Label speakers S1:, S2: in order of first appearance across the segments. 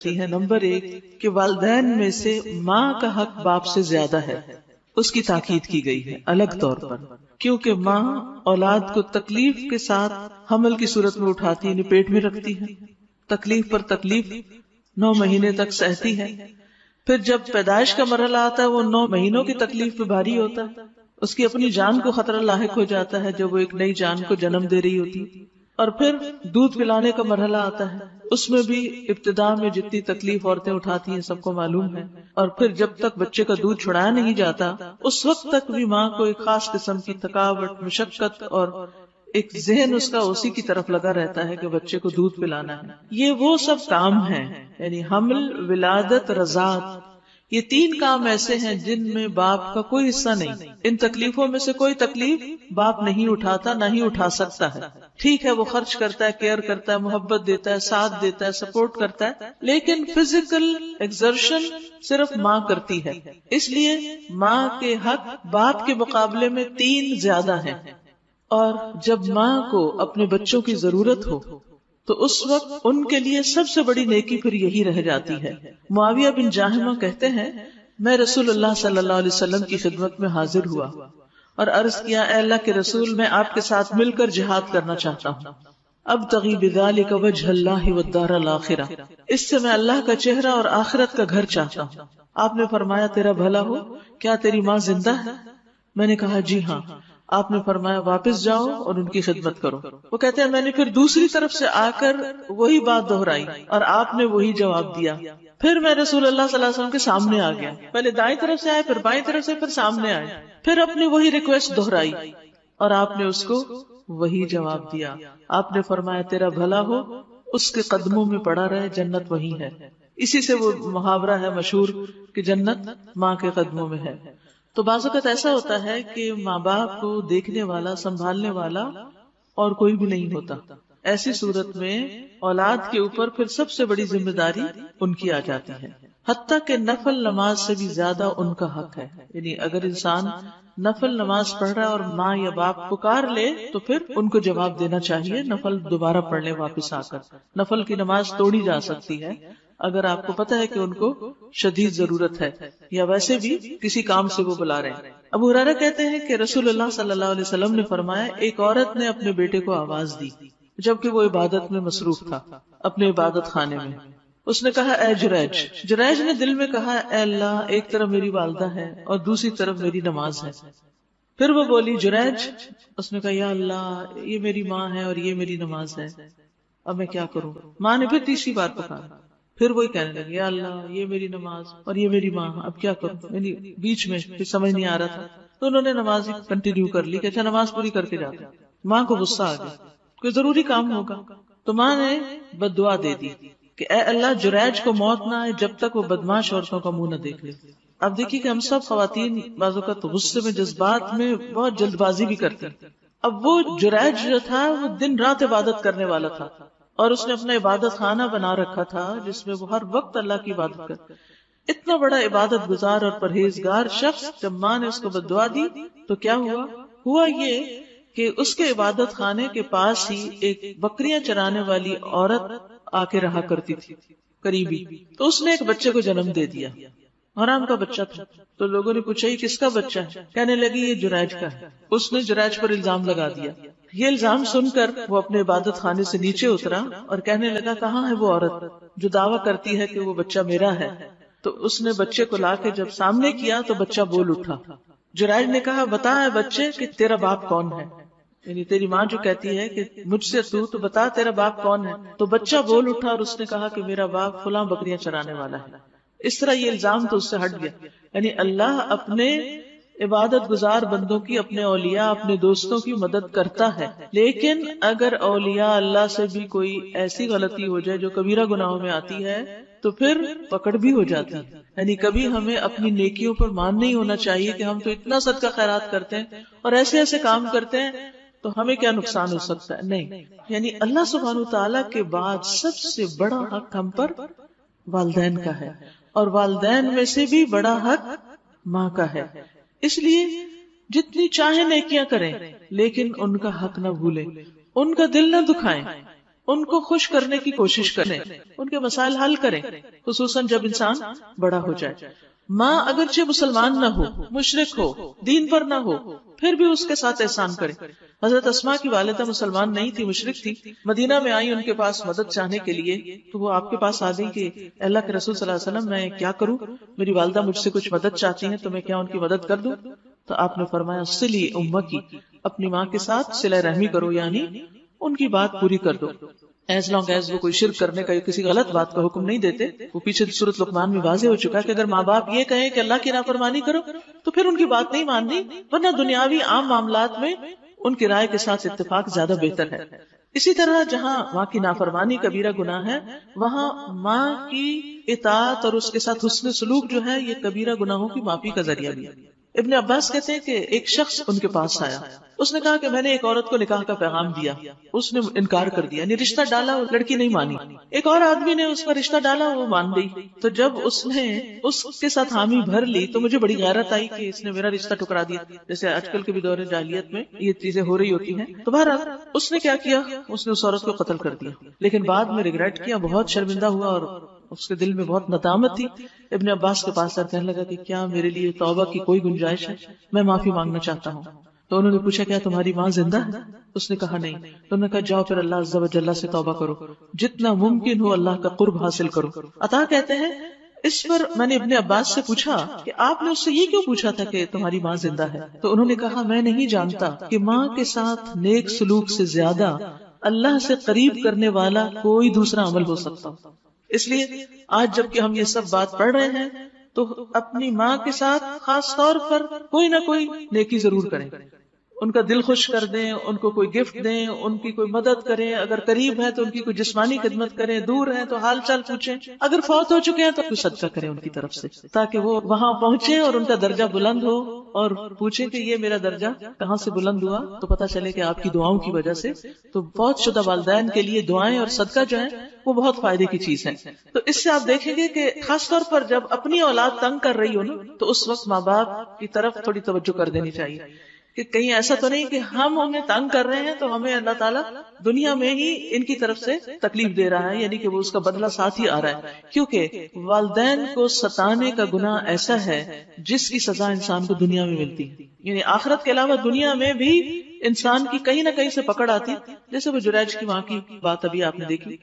S1: ہے۔ نمبر 1 کہ والدین میں سے ماں کا حق باپ سے زیادہ ہے، اس کی تاکید کی گئی ہے الگ طور پر، کیونکہ ماں اولاد کو تکلیف کے ساتھ حمل کی صورت میں اٹھاتی ہے، پیٹ میں رکھتی ہے، تکلیف پر تکلیف 9 مہینے تک سہتی ہے، پھر جب پیدائش کا مرحلہ آتا ہے وہ 9 مہینوں کی تکلیف پہ بھاری ہوتا ہے، اس کی اپنی جان کو خطرہ لاحق ہو جاتا ہے جب وہ ایک نئی جان کو جنم دے رہی ہوتی، اور پھر دودھ پلانے کا مرحلہ آتا ہے، اس میں بھی ابتدا میں جتنی تکلیف عورتیں اٹھاتی ہیں سب کو معلوم ہے، اور پھر جب تک بچے کا دودھ چھڑایا نہیں جاتا اس وقت تک بھی ماں کو ایک خاص قسم کی تھکاوٹ، مشقت اور ایک ذہن اس کا اسی کی طرف لگا رہتا ہے کہ بچے کو دودھ پلانا ہے۔ یہ وہ سب کام ہیں، یعنی حمل، ولادت، رضاعت، یہ 3 کام ایسے ہیں جن میں باپ کا کوئی حصہ نہیں۔ ان تکلیفوں میں سے کوئی تکلیف باپ نہیں اٹھاتا، نہ ہی اٹھا سکتا ہے۔ ٹھیک ہے وہ خرچ کرتا ہے، کیئر کرتا ہے، محبت دیتا ہے، ساتھ دیتا ہے، سپورٹ کرتا ہے، لیکن فزیکل ایکسرشن صرف ماں کرتی ہے۔ اس لیے ماں کے حق باپ کے مقابلے میں 3 زیادہ ہیں، اور جب ماں کو اپنے بچوں کی ضرورت ہو تو اس وقت ان کے لیے سب سے بڑی نیکی پھر یہی رہ جاتی ہے۔ معاویہ بن جاہمہ کہتے ہیں میں رسول اللہ صلی اللہ علیہ وسلم کی خدمت میں حاضر ہوا اور عرض کیا اے اللہ کے رسول، میں آپ کے ساتھ مل کر جہاد کرنا چاہتا ہوں، ابتغی بذلک وجہ اللہ والدار الآخرہ، اس سے میں اللہ کا چہرہ اور آخرت کا گھر چاہتا ہوں۔ آپ نے فرمایا تیرا بھلا ہو، کیا تیری ماں زندہ ہے؟ میں نے کہا جی ہاں۔ آپ نے فرمایا واپس جاؤ اور ان کی خدمت کرو۔ وہ کہتے ہیں میں نے پھر دوسری طرف سے آ کر وہی بات دہرائی اور آپ نے وہی جواب دیا۔ پھر میں رسول اللہ صلی اللہ علیہ وسلم کے سامنے آ گیا، پہلے دائیں طرف سے آئے، پھر بائیں طرف سے، پھر سامنے آئے، پھر اپنی وہی ریکویسٹ دہرائی اور آپ نے اس کو وہی جواب دیا۔ آپ نے فرمایا تیرا بھلا ہو، اس کے قدموں میں پڑا رہے، جنت وہی ہے۔ اسی سے وہ محاورہ ہے مشہور کہ جنت ماں کے قدموں میں ہے۔ تو بعض اوقات ایسا ہوتا ہے کہ ماں باپ کو دیکھنے والا، سنبھالنے والا اور کوئی بھی نہیں ہوتا، ایسی صورت میں اولاد کے اوپر پھر سب سے بڑی ذمہ داری ان کی آ جاتی ہے، حتیٰ کہ نفل نماز سے بھی زیادہ ان کا حق ہے۔ یعنی اگر انسان نفل نماز پڑھ رہا ہے اور ماں یا باپ پکار لے تو پھر ان کو جواب دینا چاہیے، نفل دوبارہ پڑھ لے واپس آ کر۔ نفل کی نماز توڑی جا سکتی ہے اگر آپ کو پتا ہے کہ ان کو شدید ضرورت ہے یا ویسے بھی کسی کام سے وہ بلا رہے ہیں۔ ابو ہریرہ کہتے ہیں کہ رسول اللہ صلی اللہ علیہ وسلم نے فرمایا ایک عورت نے اپنے بیٹے کو آواز دی جبکہ وہ عبادت میں مصروف تھا اپنے عبادت خانے میں۔ اس نے کہا اے جریج۔ جریج نے دل میں کہا اے اللہ، ایک طرف میری والدہ ہے اور دوسری طرف میری نماز ہے۔ پھر وہ بولی جریج، اس نے کہا یا اللہ، یہ میری ماں ہے اور یہ میری نماز ہے، اب میں کیا کروں؟ ماں نے پھر تیسری بار پکارا، پھر وہی کہنے لگے یا اللہ، یہ میری نماز اور یہ میری ماں، اب کیا کروں؟ یعنی بیچ میں پھر سمجھ نہیں آ رہا تھا تو انہوں نے نماز کنٹینیو کر لی کہ اچھا نماز پوری کر کے جاتے۔ ماں کو غصہ آ گیا، کوئی ضروری کام ہوگا، تو ماں نے بد دعا دے دی کہ اے اللہ، جریج کو موت نہ آئے جب تک وہ بدماش عورتوں کا منہ نہ دیکھ لے۔ اب دیکھیے کہ ہم سب خواتین بعض اوقات غصے میں، جذبات میں بہت جلد بازی بھی کرتے ہیں۔ اب وہ جریج جو تھا وہ دن رات عبادت کرنے والا تھا اور اس نے اپنا عبادت خانہ بنا رکھا تھا جس میں وہ ہر وقت اللہ کی عبادت کرتا۔ اتنا بڑا عبادت گزار اور پرہیزگار شخص جب ماں نے اس کو بد دعا دی تو کیا ہوا یہ کہ اس کے عبادت خانے کے پاس ہی ایک بکریاں چرانے والی عورت آ کے رہا کرتی تھی قریبی، تو اس نے ایک بچے کو جنم دے دیا، حرام کا بچہ تھا۔ تو لوگوں نے پوچھا یہ کس کا بچہ ہے؟ کہنے لگی یہ جریج کا ہے۔ اس نے جریج پر الزام لگا دیا۔ یہ الزام سن کر وہ اپنے عبادت خانے سے نیچے اترا اور کہنے لگا کہاں ہے وہ عورت جو دعویٰ کرتی ہے کہ وہ بچہ میرا ہے؟ تو اس نے بچے کو لا کے جب سامنے کیا تو بچہ بول اٹھا۔ جریج نے کہا بتا اے بچے کہ تیرا باپ کون ہے، یعنی تیری ماں جو کہتی ہے کہ مجھ سے تو بتا تیرا باپ کون ہے۔ تو بچہ بول اٹھا اور اس نے کہا کہ میرا باپ فلاں بکریاں چرانے والا ہے۔ اس طرح یہ الزام تو اس سے ہٹ گیا۔ یعنی اللہ اپنے عبادت گزار بندوں کی، اپنے اولیاء، اپنے دوستوں کی مدد کرتا ہے، لیکن اگر اولیاء اللہ سے بھی کوئی ایسی غلطی ہو جائے جو کبیرہ گناہوں میں آتی ہے تو پھر پکڑ بھی ہو جاتی ہے۔ یعنی کبھی ہمیں اپنی نیکیوں پر مان نہیں ہونا چاہیے کہ ہم تو اتنا صدقہ خیرات کرتے ہیں اور ایسے ایسے کام کرتے ہیں تو ہمیں کیا نقصان ہو سکتا ہے، نہیں۔ یعنی اللہ سبحانہ تعالیٰ کے بعد سب سے بڑا حق ہم پر والدین کا ہے، اور والدین میں سے بھی بڑا حق ماں کا ہے۔ اس لیے جتنی چاہے نیکیاں کریں لیکن ان کا حق نہ بھولیں، ان کا دل نہ دکھائیں۔ ان کو خوش کرنے کی کوشش کریں، ان کے مسائل حل کریں، خصوصاً جب انسان بڑا ہو جائے. ماں اگرچہ مسلمان نہ ہو، مشرک ہو، دین پر نہ ہو، پھر بھی اس کے ساتھ احسان کرے. حضرت اسماء کی والدہ مسلمان نہیں تھی، مشرک تھی، مدینہ میں آئی ان کے پاس مدد چاہنے کے لیے، تو وہ آپ کے پاس آ گئی کہ اللہ کے رسول صلی اللہ علیہ وسلم میں کیا کروں، میری والدہ مجھ سے کچھ مدد چاہتی ہیں تو میں کیا ان کی مدد کر دوں؟ تو آپ نے فرمایا صلی امکی، اپنی ماں کے ساتھ صلہ رحمی کرو، یعنی ان کی بات پوری کر دو. ایز لانگ ایز وہ کوئی شرک کرنے کا یا کسی غلط بات کا حکم نہیں دیتے. وہ پیچھے سورۃ لقمان میں واضح ہو چکا ہے کہ اگر ماں باپ یہ کہیں کہ اللہ کی نافرمانی کرو تو پھر ان کی بات نہیں ماننی، ورنہ دنیاوی عام معاملات میں ان کی رائے کے ساتھ اتفاق زیادہ بہتر ہے. اسی طرح جہاں ماں کی نافرمانی کبیرہ گناہ ہے، وہاں ماں کی اطاعت اور اس کے ساتھ حسن سلوک جو ہے یہ کبیرہ گناہوں کی معافی کا ذریعہ بھی ہے. ابن عباس کہتے ہیں کہ ایک شخص ان کے پاس آیا، اس نے کہا کہ میں نے ایک عورت کو نکاح کا پیغام دیا، اس نے انکار کر دیا، یعنی رشتہ ڈالا، وہ لڑکی نہیں مانی. ایک اور آدمی نے اس کا رشتہ ڈالا، وہ مان گئی. تو جب اس نے اس کے ساتھ حامی بھر لی تو مجھے بڑی غیرت آئی کہ اس نے میرا رشتہ ٹکرا دیا، جیسے آج کل کے بھی دور جاہلیت میں یہ چیزیں ہو رہی ہوتی ہیں. تو بہرحال اس نے کیا کیا، اس نے اس عورت کو قتل کر دیا، لیکن بعد میں ریگریٹ کیا، بہت شرمندہ ہوا اور اس کے دل میں بہت ندامت تھی. ابن عباس کے پاس کہنے لگا کہ کیا میرے لیے توبہ کی کوئی گنجائش ہے، میں معافی مانگنا چاہتا ہوں. تو انہوں نے پوچھا کیا تمہاری ماں زندہ ہے؟ اس نے کہا نہیں. تو انہوں نے کہا جاؤ پھر اللہ عز و جل سے توبہ کرو، جتنا ممکن ہو اللہ کا قرب حاصل کرو. عطا کہتے ہیں اس پر میں نے ابن عباس سے پوچھا کہ آپ نے اس سے یہ کیوں پوچھا تھا کہ تمہاری ماں زندہ ہے؟ تو انہوں نے کہا میں نہیں جانتا کہ ماں کے ساتھ نیک سلوک سے زیادہ اللہ سے قریب کرنے والا کوئی دوسرا عمل ہو سکتا. اس لیے آج جب کہ ہم یہ سب بات پڑھ رہے ہیں تو اپنی ماں کے ساتھ خاص طور پر کوئی نہ کوئی نیکی ضرور کریں، ان کا دل خوش کر دیں، ان کو کوئی گفٹ دیں، ان کی کوئی مدد کریں، اگر قریب ہے تو ان کی کوئی جسمانی خدمت کریں، دور ہیں تو حال چال پوچھیں، اگر فوت ہو چکے ہیں تو کوئی صدقہ کریں ان کی طرف سے، تاکہ وہ وہاں پہنچے اور ان کا درجہ بلند ہو اور پوچھیں کہ یہ میرا درجہ کہاں سے بلند ہوا، تو پتہ چلے کہ آپ کی دعاؤں کی وجہ سے. تو فوت شدہ والدین کے لیے دعائیں اور صدقہ جو ہے وہ بہت فائدے کی چیز ہے. تو اس سے آپ دیکھیں گے کہ خاص طور پر جب اپنی اولاد تنگ کر رہی ہو نا تو اس وقت ماں باپ کی طرف تھوڑی توجہ کر دینی چاہیے کہ کہیں ایسا تو نہیں کہ ہم انہیں تنگ کر رہے ہیں تو ہمیں اللہ تعالیٰ دنیا میں ہی ان کی طرف سے تکلیف دے رہا ہے، یعنی کہ وہ اس کا بدلہ ساتھ ہی آ رہا ہے. کیونکہ والدین کو ستانے کا گناہ ایسا ہے جس کی سزا انسان کو دنیا میں ملتی ہے، یعنی آخرت کے علاوہ دنیا میں بھی انسان کی کہیں نہ کہیں سے پکڑ آتی، جیسے وہ جریج کی ماں کی بات ابھی آپ نے دیکھی.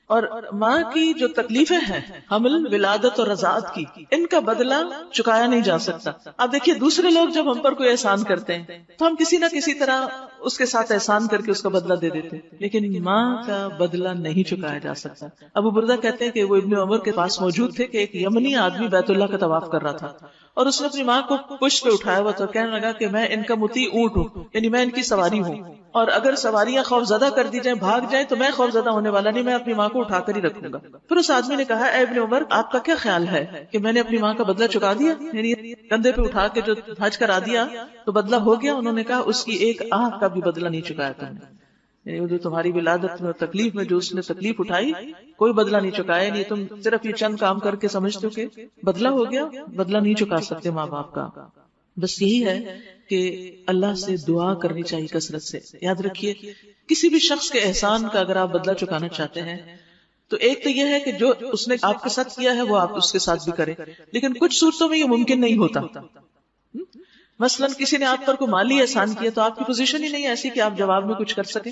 S1: اور ماں کی جو تکلیفیں ہیں حمل، ولادت اور رضاعت کی، ان کا بدلہ چکایا نہیں جا سکتا. اب دیکھیے دوسرے لوگ جب ہم پر کوئی احسان کرتے ہیں تو ہم کسی نہ کسی طرح اس کے ساتھ احسان کر کے اس کا بدلہ دے دیتے، لیکن ماں کا بدلہ نہیں چکایا جا سکتا. ابو بردہ کہتے ہیں کہ وہ ابن عمر کے پاس موجود تھے کہ ایک یمنی آدمی بیت اللہ کا طواف کر رہا تھا اور اس نے اپنی ماں کو پشت پہ اٹھایا ہوا تو کہنے لگا کہ میں ان کا مطیع اونٹ ہوں، یعنی میں ان کی سواری ہوں، اور اگر سواریاں خوف زدہ کر دی جائیں، بھاگ جائیں تو میں خوف زدہ ہونے والا نہیں، میں اپنی ماں کو اٹھا کر ہی رکھوں گا. پھر اس آدمی نے کہا اے ابن عمر آپ کا کیا خیال ہے کہ میں نے اپنی ماں کا بدلہ چکا دیا، یعنی کندھے پہ اٹھا کے جو حج کرا دیا تو بدلہ ہو گیا؟ انہوں نے کہا اس کی ایک آہ کا بھی بدلہ نہیں چکایا تم نے، یعنی جو تمہاری ولادت میں تکلیف میں جو اس نے تکلیف اٹھائی کوئی بدلہ نہیں چکایا. یعنی تم صرف یہ چند کام کر کے سمجھتے ہو کہ بدلہ ہو گیا، بدلہ نہیں چکا سکتے ماں باپ کا. بس یہی ہے کہ اللہ سے دعا کرنی چاہیے کثرت سے. یاد رکھیے کسی بھی شخص کے احسان کا اگر آپ بدلہ چکانا چاہتے ہیں تو ایک تو یہ ہے کہ جو اس نے آپ کے ساتھ کیا ہے وہ آپ اس کے ساتھ بھی کریں، لیکن کچھ صورتوں میں یہ ممکن نہیں ہوتا. مثلا کسی نے آپ پر کوئی مالی احسان کیا تو آپ کی پوزیشن ہی نہیں ایسی کہ آپ جواب میں کچھ کر سکیں.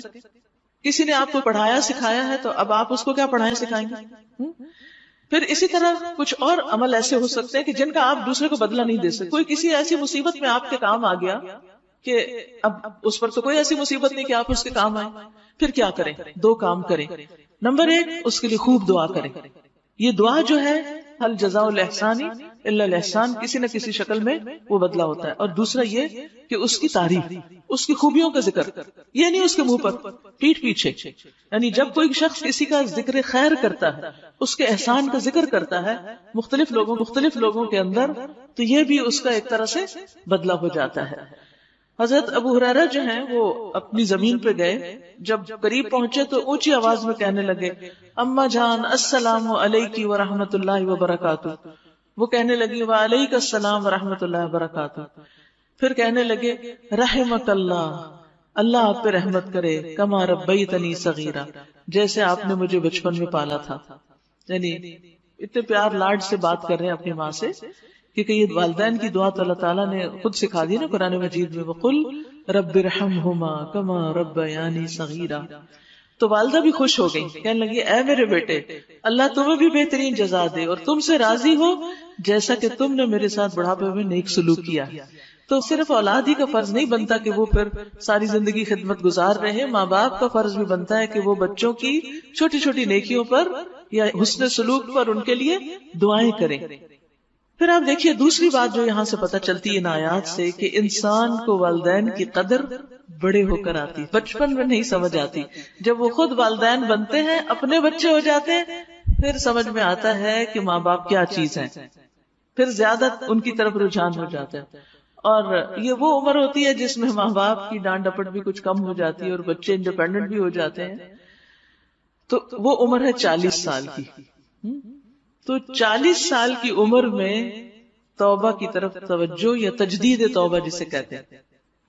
S1: کسی نے آپ کو پڑھایا سکھایا ہے تو اب آپ اس کو کیا پڑھائیں سکھائیں گے؟ پھر اسی طرح کچھ اور عمل ایسے ہو سکتے ہیں کہ جن کا آپ دوسرے کو بدلہ نہیں دے سکتے. کوئی کسی ایسی مصیبت میں آپ کے کام آ گیا کہ اب اس پر تو کوئی ایسی مصیبت نہیں کہ آپ اس کے کام آئیں، پھر کیا کریں؟ دو کام کریں. نمبر ایک، اس کے لیے خوب دعا کریں. یہ دعا جو ہے هل جزاء الاحسان الا الاحسان، کسی نہ کسی شکل میں وہ بدلہ ہوتا ہے. اور دوسرا یہ کہ اس کی تعریف، اس کی خوبیوں کا ذکر، یہ نہیں اس کے منہ پر، پیٹھ پیچھے. یعنی جب کوئی شخص کسی کا ذکر خیر کرتا ہے، اس کے احسان کا ذکر کرتا ہے مختلف لوگوں کے اندر، تو یہ بھی اس کا ایک طرح سے بدلہ ہو جاتا ہے. حضرت ابو ہریرہ جو ہیں وہ اپنی زمین پہ گئے، جب قریب پہنچے تو اونچی آواز میں کہنے لگے اما جان السلام علیکی ورحمۃ اللہ وبرکاتہ. وہ کہنے لگی وعلیک السلام ورحمۃ اللہ وبرکاتہ. پھر کہنے لگے رحمک اللہ اللہ آپ پہ رحمت کرے، کما ربیتنی صغیرا، جیسے آپ نے مجھے بچپن میں پالا تھا. یعنی اتنے پیار لاڈ سے بات کر رہے ہیں اپنی ماں سے، کیونکہ یہ والدین کی دعا تو اللہ تعالیٰ نے خود سکھا دی نا قرآن مجید میں، وقل رب ارحمہما کما ربیانی صغیرا. تو والدہ بھی خوش ہو گئی، کہنے لگی اے میرے بیٹے، اللہ تمہیں بھی بہترین جزا دے اور تم سے راضی ہو جیسا کہ تم نے میرے ساتھ بڑھاپے میں نیک سلوک کیا. تو صرف اولاد ہی کا فرض نہیں بنتا کہ وہ پھر ساری زندگی خدمت گزار رہے، ماں باپ کا فرض بھی بنتا ہے کہ وہ بچوں کی چھوٹی چھوٹی نیکیوں پر یا حسن سلوک پر ان کے لیے دعائیں کریں. پھر آپ دیکھیے دوسری بات جو یہاں سے پتہ چلتی ہے ان آیات سے، کہ انسان کو والدین کی قدر بڑے ہو کر آتی، بچپن میں نہیں سمجھ آتی. جب وہ خود والدین بنتے ہیں، اپنے بچے ہو جاتے ہیں، پھر سمجھ میں آتا ہے کہ ماں باپ کیا چیز ہے، پھر زیادہ ان کی طرف رجحان ہو جاتا ہے. اور یہ وہ عمر ہوتی ہے جس میں ماں باپ کی ڈانٹ ڈپٹ بھی کچھ کم ہو جاتی ہے اور بچے انڈیپینڈنٹ بھی ہو جاتے ہیں. تو وہ عمر ہے 40 سال کی. تو 40 سال کی عمر میں توبہ کی طرف توجہ یا تجدید توبہ جسے کہتے ہیں،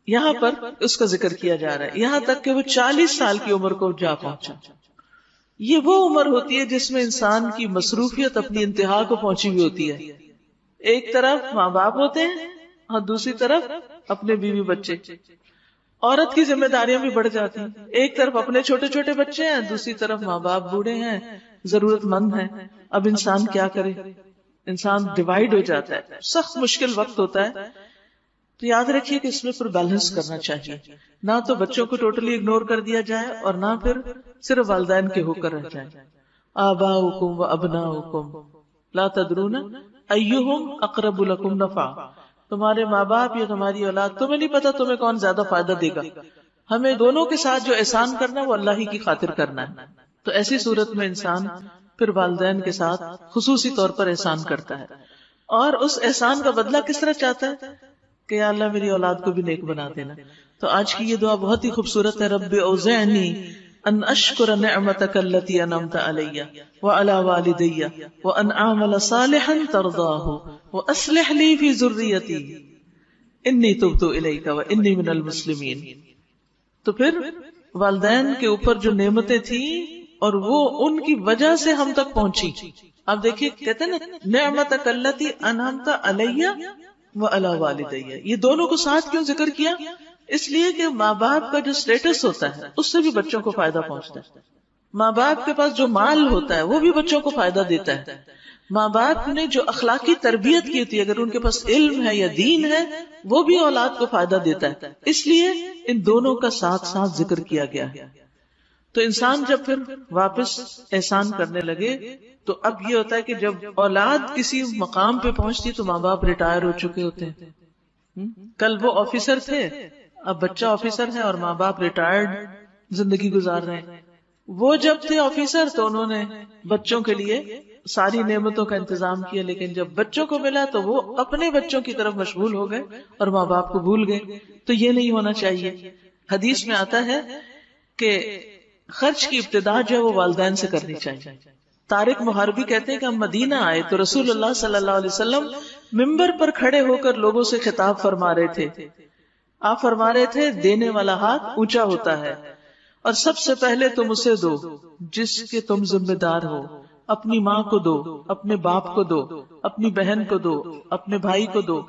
S1: یہاں پر اس کا ذکر کیا جا رہا ہے، یہاں تک کہ وہ 40 سال کی عمر کو جا پہنچا. یہ وہ عمر ہوتی ہے جس میں انسان کی مصروفیت اپنی انتہا کو پہنچی ہوئی ہوتی ہے. ایک طرف ماں باپ ہوتے ہیں اور دوسری طرف اپنے بیوی بچے. عورت کی ذمہ داریاں بھی بڑھ جاتی ہیں، ایک طرف اپنے چھوٹے چھوٹے بچے ہیں، دوسری طرف ماں باپ بوڑھے ہیں، ضرورت مند ہیں. اب انسان کیا کرے، انسان ڈیوائیڈ ہو جاتا ہے، سخت مشکل وقت ہوتا ہے. تو یاد رکھیے کہ اس میں پھر بیلنس کرنا چاہیے، نہ تو بچوں کو ٹوٹلی اگنور کر دیا جائے اور نہ پھر صرف والدین کے ہو کر رہ جائے. آباؤکم و ابناؤکم لا تدرون ایہم اقرب لکم نفعا، تمہارے ماں باپ یا تمہاری اولاد تمہیں نہیں پتا تمہیں کون زیادہ فائدہ دے گا. ہمیں دونوں کے ساتھ جو احسان کرنا ہے وہ اللہ ہی کی خاطر کرنا ہے. تو ایسی صورت میں انسان پھر والدین کے ساتھ خصوصی طور پر احسان کرتا ہے، اور اس احسان کا بدلہ کس طرح چاہتا ہے کہ یا اللہ میری اولاد کو بھی نیک بنا دینا. تو آج کی یہ دعا بہت ہی خوبصورت ہے، رب اوزعنی ان اشکر نعمتک التی انعمت علی وعلی والدی وان اعمل صالحا ترضاہ واصلح لی فی ذریتی انی تبت الیک وانی من المسلمین. تو پھر والدین کے اوپر جو نعمتیں تھیں اور وہ ان کی وجہ سے ہم تک پہنچی. آپ دیکھیے کہتے ہیں نا نعمتک التی انعمت علی وعلی والدی، یہ دونوں کو ساتھ کیوں ذکر کیا؟ اس لیے کہ ماں باپ کا جو سٹیٹس ہوتا ہے اس سے بھی بچوں کو فائدہ پہنچتا ہے. ماں باپ کے پاس جو مال ہوتا ہے وہ بھی بچوں کو فائدہ دیتا ہے. ماں باپ نے جو اخلاقی تربیت کی ہوتی ہے، اگر ان کے پاس علم ہے یا دین ہے، وہ بھی اولاد کو فائدہ دیتا ہے. اس لیے ان دونوں کا ساتھ ساتھ ذکر کیا گیا ہے. تو انسان جب پھر واپس احسان کرنے لگے تو اب یہ ہوتا ہے کہ جب اولاد کسی مقام پہ پہنچتی تو ماں باپ ریٹائر ہو چکے ہوتے ہیں. کل وہ آفیسر تھے، اب بچہ آفیسر ہے اور ماں باپ ریٹائرڈ زندگی گزار رہے ہیں. وہ جب تھے آفیسر تو انہوں نے بچوں کے لیے ساری نعمتوں کا انتظام کیا، لیکن جب بچوں کو ملا تو وہ اپنے بچوں کی طرف مشغول ہو گئے اور ماں باپ کو بھول گئے. تو یہ نہیں ہونا چاہیے. حدیث میں آتا ہے کہ خرچ کی ابتدا جو ہے وہ والدین سے کرنی چاہیے. طارق محاربی کہتے ہیں کہ ہم مدینہ آئے تو رسول اللہ صلی اللہ علیہ وسلم ممبر پر کھڑے ہو کر لوگوں سے خطاب فرما رہے تھے. آپ فرما رہے تھے دینے والا ہاتھ اونچا ہوتا ہے اور سب سے پہلے تم اسے دو جس کے تم ذمہ دار ہو. اپنی ماں کو دو، اپنے باپ کو دو، اپنی بہن کو دو، اپنے بھائی کو دو،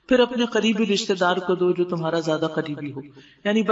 S1: پھر اپنے قریبی رشتہ دار کو دو جو تمہارا زیادہ قریبی ہو. یعنی